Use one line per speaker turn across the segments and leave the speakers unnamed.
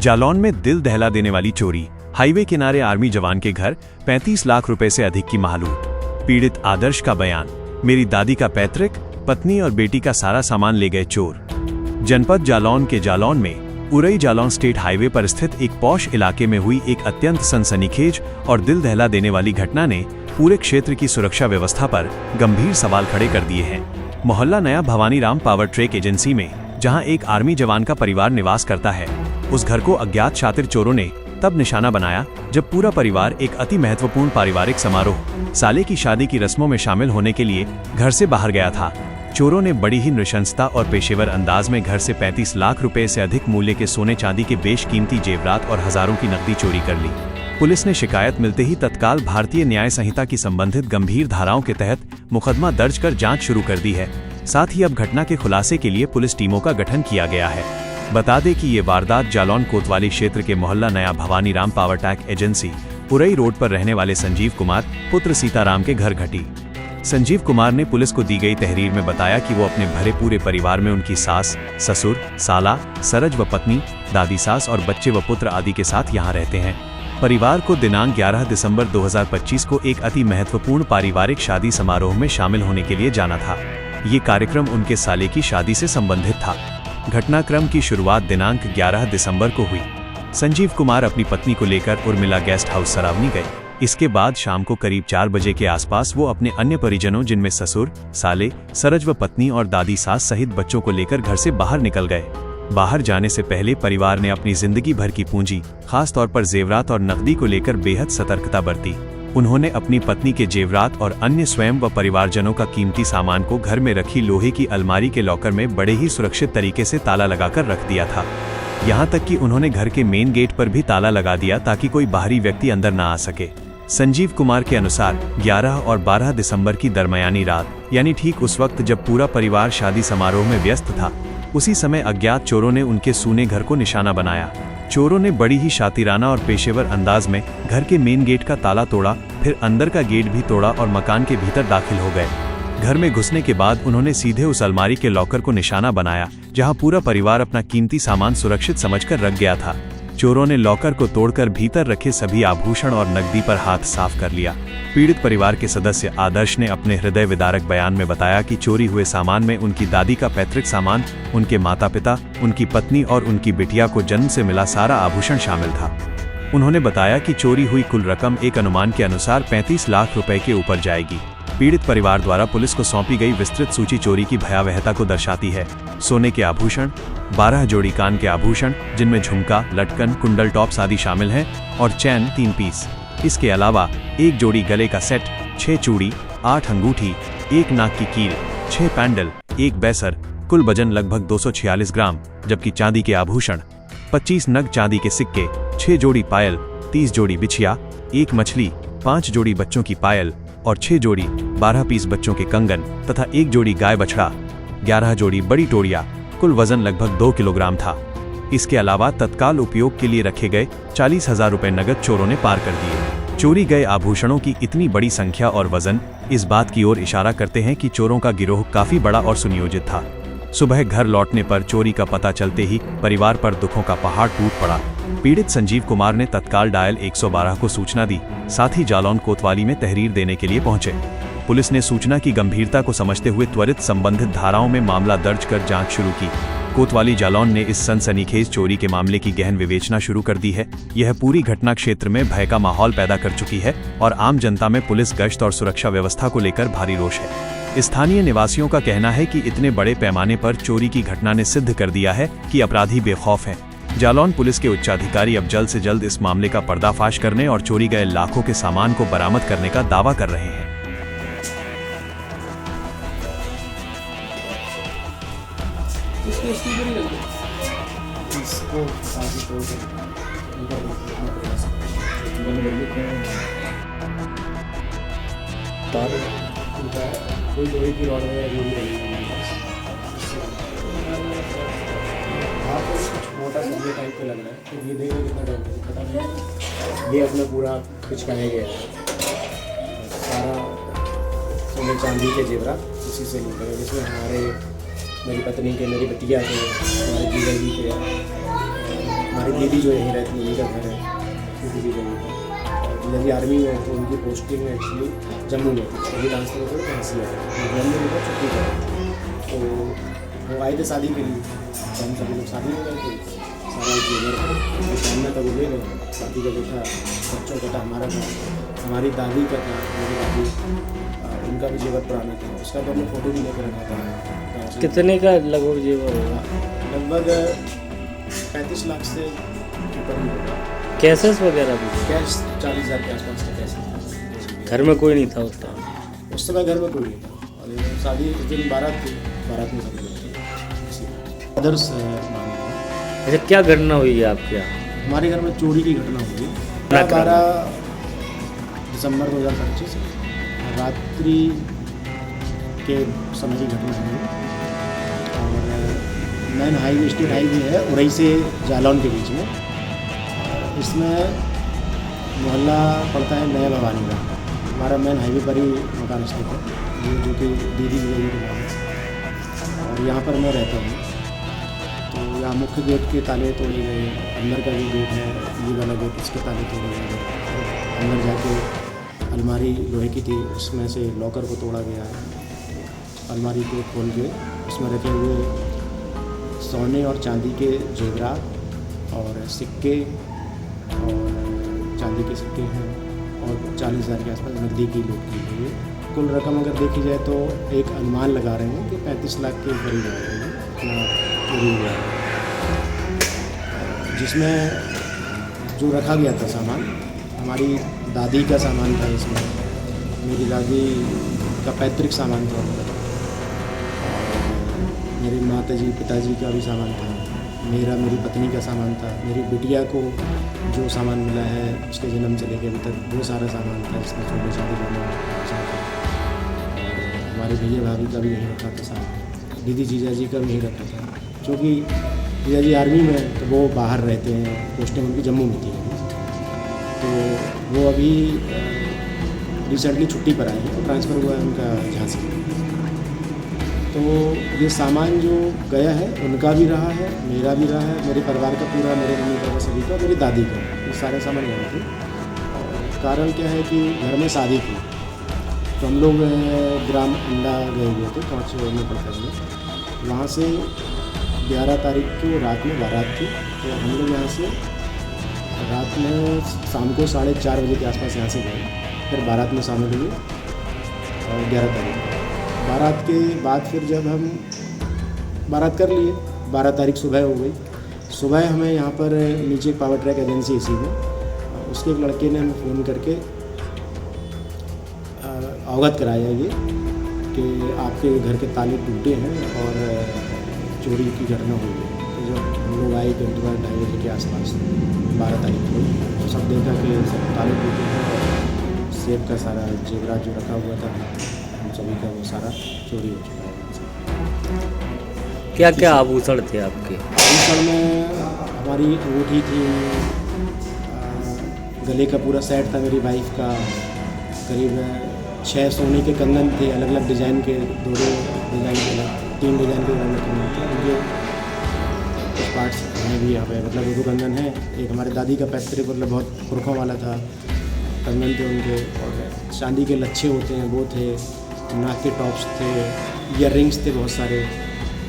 जालौन में दिल दहला देने वाली चोरी, हाईवे किनारे आर्मी जवान के घर 35 लाख रुपए से अधिक की महालूट। पीड़ित आदर्श का बयान, मेरी दादी का पैतृक, पत्नी और बेटी का सारा सामान ले गए चोर। जनपद जालौन के जालौन में उरई जालौन स्टेट हाईवे पर स्थित एक पॉश इलाके में हुई एक अत्यंत सनसनीखेज और दिल दहला देने वाली घटना ने पूरे क्षेत्र की सुरक्षा व्यवस्था पर गंभीर सवाल खड़े कर दिए हैं। मोहल्ला नया Bhawani Ram power trek agency में जहां एक आर्मी जवान का परिवार निवास करता है, उस घर को अज्ञात शातिर चोरों ने तब निशाना बनाया जब पूरा परिवार एक अति महत्वपूर्ण पारिवारिक समारोह, साले की शादी की रस्मों में शामिल होने के लिए घर से बाहर गया था। चोरों ने बड़ी ही नृशंसता और पेशेवर अंदाज में घर से 35 लाख रुपए से अधिक मूल्य के सोने चांदी के बेशकीमती जेवरात और हजारों की नकदी चोरी कर ली। पुलिस ने शिकायत मिलते ही तत्काल भारतीय न्याय संहिता की संबंधित गंभीर धाराओं के तहत मुकदमा दर्ज कर जांच शुरू कर दी है। साथ ही अब घटना के खुलासे के लिए पुलिस टीमों का गठन किया गया है। बता दें कि ये वारदात जालौन कोतवाली क्षेत्र के मोहल्ला नया Bhawani Ram power track agency Orai road पर रहने वाले संजीव कुमार पुत्र सीताराम के घर घटी। संजीव कुमार ने पुलिस को दी गई तहरीर में बताया कि वो अपने भरे पूरे परिवार में उनकी सास, ससुर, साला, सरज व पत्नी, दादी सास और बच्चे व पुत्र आदि के साथ यहाँ रहते हैं। परिवार को दिनांक 11 दिसंबर 2025 को एक अति महत्वपूर्ण पारिवारिक शादी समारोह में शामिल होने के लिए जाना था। ये कार्यक्रम उनके साले की शादी से संबंधित था। घटनाक्रम की शुरुआत दिनांक 11 दिसंबर को हुई। संजीव कुमार अपनी पत्नी को लेकर उर्मिला गेस्ट हाउस सरावनी गए। इसके बाद शाम को करीब 4 बजे के आसपास वो अपने अन्य परिजनों जिनमें ससुर, साले, सरज व पत्नी और दादी सास सहित बच्चों को लेकर घर से बाहर निकल गए। बाहर जाने से पहले परिवार ने अपनी जिंदगी भर की पूंजी, खास तौर पर जेवरात और नकदी को लेकर बेहद सतर्कता बरती। उन्होंने अपनी पत्नी के जेवरात और अन्य स्वयं व परिवारजनों का कीमती सामान को घर में रखी लोहे की अलमारी के लॉकर में बड़े ही सुरक्षित तरीके से ताला लगाकर रख दिया था। यहाँ तक कि उन्होंने घर के मेन गेट पर भी ताला लगा दिया ताकि कोई बाहरी व्यक्ति अंदर न आ सके। संजीव कुमार के अनुसार 11 और 12 दिसंबर की दरमियानी रात, यानी ठीक उस वक्त जब पूरा परिवार शादी समारोह में व्यस्त था, उसी समय अज्ञात चोरों ने उनके सूने घर को निशाना बनाया। चोरों ने बड़ी ही शातिराना और पेशेवर अंदाज में घर के मेन गेट का ताला तोड़ा, फिर अंदर का गेट भी तोड़ा और मकान के भीतर दाखिल हो गए। घर में घुसने के बाद उन्होंने सीधे उस अलमारी के लॉकर को निशाना बनाया जहां पूरा परिवार अपना कीमती सामान सुरक्षित समझकर रख गया था। चोरों ने लॉकर को तोड़कर भीतर रखे सभी आभूषण और नकदी पर हाथ साफ कर लिया। पीड़ित परिवार के सदस्य आदर्श ने अपने हृदय विदारक बयान में बताया कि चोरी हुए सामान में उनकी दादी का पैतृक सामान, उनके माता पिता, उनकी पत्नी और उनकी बिटिया को जन्म से मिला सारा आभूषण शामिल था। उन्होंने बताया कि चोरी हुई कुल रकम एक अनुमान के अनुसार 35 लाख रुपए के ऊपर जाएगी। पीड़ित परिवार द्वारा पुलिस को सौंपी गई विस्तृत सूची चोरी की भयावहता को दर्शाती है। सोने के आभूषण, 12 जोड़ी कान के आभूषण जिनमें झुमका, लटकन, कुंडल टॉप्स आदि शामिल हैं और चैन 3 पीस। इसके अलावा 1 जोड़ी गले का सेट, 6 चूड़ी, 8 अंगूठी, 1 नाक की कील, 6 पैंडल, 1 बैसर, कुल वजन लगभग 246 ग्राम, जबकि चांदी के आभूषण 25 नग चांदी के सिक्के, 6 जोड़ी पायल, 30 जोड़ी बिछिया, 1 मछली, 5 जोड़ी बच्चों की पायल और 6 जोड़ी 12 पीस बच्चों के कंगन तथा 1 जोड़ी गाय बछड़ा, 11 जोड़ी बड़ी टोड़िया, कुल वजन लगभग 2 किलोग्राम था। इसके अलावा तत्काल उपयोग के लिए रखे गए 40,000 रुपए नगद चोरों ने पार कर दिए। चोरी गए आभूषणों की इतनी बड़ी संख्या और वजन इस बात की ओर इशारा करते हैं कि चोरों का गिरोह काफी बड़ा और सुनियोजित था। सुबह घर लौटने पर चोरी का पता चलते ही परिवार पर दुखों का पहाड़ टूट पड़ा। पीड़ित संजीव कुमार ने तत्काल डायल 112 को सूचना दी, साथ ही जालौन कोतवाली में तहरीर देने के लिए पहुंचे। पुलिस ने सूचना की गंभीरता को समझते हुए त्वरित संबंधित धाराओं में मामला दर्ज कर जांच शुरू की। कोतवाली जालौन ने इस सनसनीखेज चोरी के मामले की गहन विवेचना शुरू कर दी है। यह पूरी घटना क्षेत्र में भय का माहौल पैदा कर चुकी है और आम जनता में पुलिस गश्त और सुरक्षा व्यवस्था को लेकर भारी रोष है। स्थानीय निवासियों का कहना है कि इतने बड़े पैमाने पर चोरी की घटना ने सिद्ध कर दिया है कि अपराधी बेखौफ हैं। जालौन पुलिस के उच्चाधिकारी अब जल्द से जल्द इस मामले का पर्दाफाश करने और चोरी गए लाखों के सामान को बरामद करने का दावा कर रहे हैं।
कोई लोहे की रॉड वगैरह जो भी रहेगी कुछ मोटा सरिया टाइप का लग रहा है। तो ये देखो कितना टाइम पता नहीं। ये अपना पूरा पिचकाया गया है, सारा सोने चांदी के जेवरा उसी से लूटा है, जिसमें हमारे मेरी पत्नी के, मेरी बिटिया के, हमारे जीजा जी के हमारी दीदी जो यहीं रहती है, उन्हीं का घर है दीदी का और मेरी आर्मी में है, तो उनकी पोस्टिंग एक्चुअली जम्मू में थी, अभी ट्रांसफर होकर कहीं आया जम्मू में छुट्टी पर। तो वो आए थे शादी के लिए, तो हम सभी लोग शादी में गए थे, सारा जेवर सामने तक वो ले गए, शादी का जो था बच्चों का था, हमारा था, हमारी दादी का था, मेरी दादी उनका भी जेवर पुराना था, उसका तो हमने फ़ोटो भी लेकर रखा था।
कितने का लगभग जेवर होगा?
लगभग 35 लाख से ऊपर ही होगा।
कैसेस वगैरह भी?
कैश 40,000 के आसपास का कैश।
घर में कोई नहीं था उस टाइम?
उस समय घर में कोई नहीं था, और शादी उस दिन बारात थी, बारात में सब लोग थे। अदर्स
अच्छा, क्या घटना हुई है आपके यहाँ?
हमारे घर में चोरी की घटना हुई 12 दिसंबर 2025 रात्रि के समय की घटना है। और मेन हाईवे, स्टेट हाईवे है उरई से जालौन के बीच में। इसमें मोहल्ला पड़ता है नया भवानी का, हमारा मेन हाईवे पर ही मकान स्थित है, ये जो कि दीदी के नाम है, और यहाँ पर मैं रहता हूँ। तो यहाँ मुख्य गेट के ताले तोड़े गए, अंदर का जो गेट है ये वाला गेट, इसके ताले तोड़े गए, अंदर जाके अलमारी लोहे की थी, उसमें से लॉकर को तोड़ा गया, अलमारी को खोल के उसमें रखे हुए सोने और चांदी के जेवरात और सिक्के और चांदी के सिक्के हैं, और 40,000 के आसपास नकदी की लूट की गई है। कुल रकम अगर देखी जाए तो एक अनुमान लगा रहे हैं कि 35 लाख के करीब आ रही है, इतना चोरी हुआ है। जिसमें जो रखा गया था सामान, हमारी दादी का सामान था, इसमें मेरी दादी का पैतृक सामान था, मेरे माताजी पिताजी का भी सामान था, मेरी पत्नी का सामान था, मेरी बिटिया को जो सामान मिला है उसके जन्म से लेकर अभी तक वो सारा सामान था, इसमें छोटे छोटे सामान था। हमारे भैया भाभी का भी यहीं रखा था सामान, दीदी जीजा जी का भी यहीं रखा था, क्योंकि जीजा जी आर्मी में तो वो बाहर रहते हैं, पोस्टिंग उनकी जम्मू में थी, तो वो अभी रिसेंटली छुट्टी पर आए हैं, तो ट्रांसफ़र हुआ है उनका झांसी। तो ये सामान जो गया है उनका भी रहा है, मेरा भी रहा है, मेरे परिवार का पूरा, मेरे मम्मी पापा सभी का, मेरी दादी का, ये सारे सामान गए थे। और कारण क्या है कि घर में शादी थी, तो हम लोग ग्राम अंडा गए हुए थे 5 मीटर पहले, वहाँ से 11 तारीख को रात में बारात थी, तो हम लोग यहाँ से रात में शाम को 4:30 बजे के आसपास यहाँ से गए, फिर बारात में शामिल हुए। और 11 तारीख बारात के बाद फिर जब हम बारात कर लिए, 12 तारीख सुबह हो गई। सुबह हमें यहाँ पर नीचे पावर ट्रैक एजेंसी इसी में, उसके एक लड़के ने हमें फ़ोन करके अवगत कराया ये कि आपके घर के ताले टूटे हैं और चोरी की घटना हुई है। तो जब हम लोग आए 2:30 बजे के आसपास 12 तारीख को, तो सब देखा कि सब ताले टूटे हैं और सेब का सारा जेवरात जो रखा हुआ था हम सभी का वो सारा चोरी हो चुका है।
क्या क्या आभूषण थे आपके?
आभूषण में हमारी अंगूठी थी, गले का पूरा सेट था मेरी वाइफ का, करीब 6 सोने के कंगन थे, अलग अलग डिज़ाइन के, 2 डिज़ाइन के, 3 डिज़ाइन के कंगन थे। उनके कुछ पार्ट्स हैं भी यहाँ पे, मतलब 2 कंगन हैं, एक हमारे दादी का पैतृक मतलब बहुत पुरखों वाला था कंगन थे उनके, और चांदी के लच्छे होते हैं वो थे, नाक के टॉप्स थे, ईयर रिंग्स थे बहुत सारे।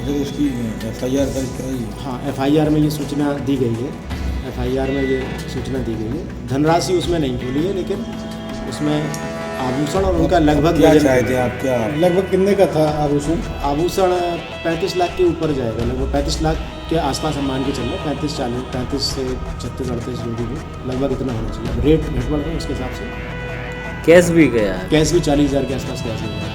अगर उसकी FIR दर्ज कराई?
हाँ, FIR में ये सूचना दी गई है, FIR में ये सूचना दी गई है। धनराशि उसमें नहीं खुली है, लेकिन उसमें आभूषण और उनका लगभग
क्या चाहते आप? क्या
लगभग कितने का था आभूषण?
आभूषण 35 लाख के ऊपर जाएगा, लगभग 35 लाख के आसपास हम मान के चल रहे हैं, 35 से 36-38 जो भी हो, लगभग इतना होना चाहिए। अब रेट घट बढ़ रहा है उसके हिसाब से।
कैश भी गया है?
कैश भी 40,000 के आसपास कैश गया है।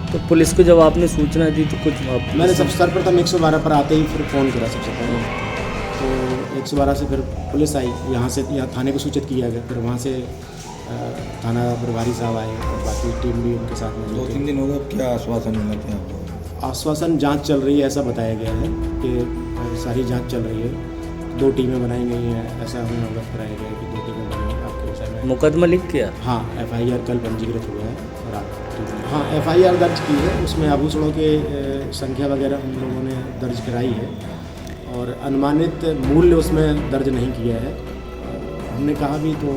तो पुलिस को जब आपने सूचना दी तो कुछ
मैंने सब सर्वप्रथम 112 पर आते ही फिर फ़ोन करा सबसे पहले, तो 112 से फिर पुलिस आई, यहाँ थाने को सूचित किया गया, फिर वहाँ से थाना प्रभारी साहब आए और बाकी टीम भी उनके साथ में।
2-3 दिन हो गए, क्या आश्वासन मिला क्या आपको?
आश्वासन जांच चल रही है ऐसा बताया गया है कि सारी जांच चल रही है, 2 टीमें बनाई गई हैं, ऐसा हमें अवगत कराया गया है कि 2 टीमें बनी हैं आपके विषय में।
मुकदमा लिख किया?
हाँ, FIR कल पंजीकृत हुआ है रात। हाँ, FIR दर्ज की है, उसमें आभूषणों के संख्या वगैरह हम लोगों ने दर्ज कराई है, और अनुमानित मूल्य उसमें दर्ज नहीं किया है। हमने कहा भी तो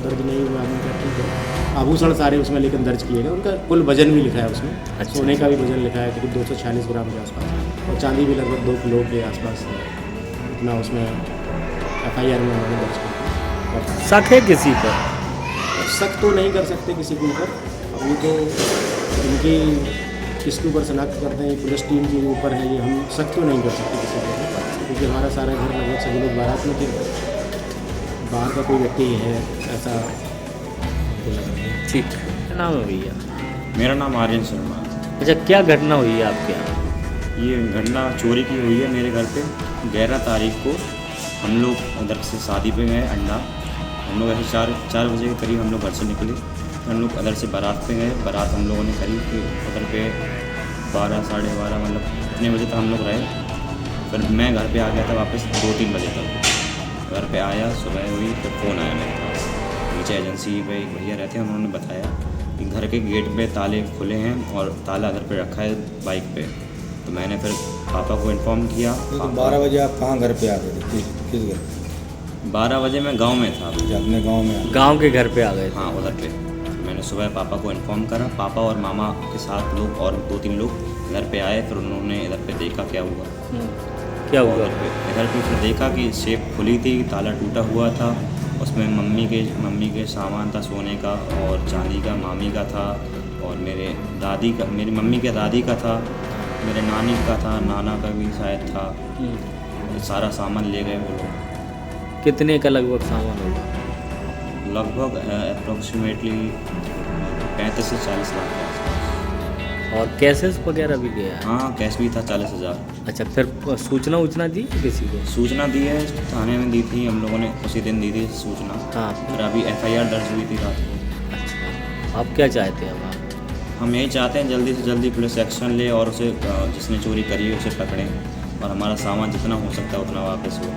दर्ज नहीं हुआ, हमने कहा ठीक है। आभूषण सारे उसमें लेकिन दर्ज किए गए, उनका कुल वजन भी लिखा है उसमें।
अच्छा।
सोने का भी वजन लिखा है करीब 246 ग्राम के आसपास, और चांदी भी लगभग 2 किलो के आसपास इतना उसमें FIR में उन्होंने दर्ज किया।
शक है किसी पर?
शक तो नहीं कर सकते किसी के ऊपर, अभी तो इनकी किसके ऊपर शनाख्त करते हैं, पुलिस टीम के ऊपर है, ये हम शक तो नहीं कर सकते किसी के ऊपर, क्योंकि हमारा सारा घर लगभग सभी लोग बारात में थे, बाहर का कोई व्यक्ति है ऐसा हमको लग रहा है।
ठीक, क्या नाम है भैया?
मेरा नाम आर्यन शर्मा है।
अच्छा, क्या घटना हुई है आपके यहाँ?
ये घटना चोरी की हुई है मेरे घर पे 11 तारीख को। हम लोग उधर से शादी पे गए अंडा, हम लोग ऐसे 4 बजे के करीब हम लोग घर से निकले, हम लोग उधर से बारात पे गए। बारात हम लोगों ने करीब उधर पे 12 साढ़े 12 मतलब इतने बजे तक हम लोग रहे। फिर मैं घर पे आ गया था वापस 2-3 बजे तक। घर पे आया, सुबह हुई, फिर फ़ोन आया मेरे पास। नीचे एजेंसी पे एक भैया रहते हैं, उन्होंने बताया कि घर के गेट पे ताले खुले हैं और ताला घर पे रखा है बाइक पे। तो मैंने फिर पापा को इन्फॉर्म किया।
तो 12 बजे आप कहाँ घर पे आ गए थे? किस घर?
12 बजे मैं गांव में था।
अच्छा, अपने गांव में आ गए।
गांव के घर पे आ गए थे?
हाँ, उधर पे। मैंने सुबह पापा को इन्फॉर्म करा, पापा और मामा के साथ लोग और 2-3 लोग घर पे आए। फिर उन्होंने इधर पे देखा क्या हुआ।
क्या हुआ?
इधर पे फिर देखा कि सेफ खुली थी, ताला टूटा हुआ था, उसमें मम्मी के सामान था सोने का और चांदी का, मामी का था, और मेरे दादी का, मेरी मम्मी के दादी का था, मेरे नानी का था, नाना का भी शायद था। सारा सामान ले गए वो लोग।
कितने का लगभग सामान होगा?
लगभग अप्रोक्सीमेटली 35 से 40 लाख के आसपास।
और कैसेस वगैरह भी गया है?
हाँ, कैश भी था 40,000।
अच्छा, फिर सूचना दी किसी को?
सूचना दी है, थाने में दी थी हम लोगों ने, उसी दिन दी थी सूचना।
हाँ।
फिर अभी FIR दर्ज हुई थी रात को।
अच्छा, आप क्या चाहते हैं अब आप?
हम यही चाहते हैं जल्दी से जल्दी पुलिस एक्शन ले और उसे जिसने चोरी करी है उसे पकड़ें, और हमारा सामान जितना हो सकता है उतना वापस हो।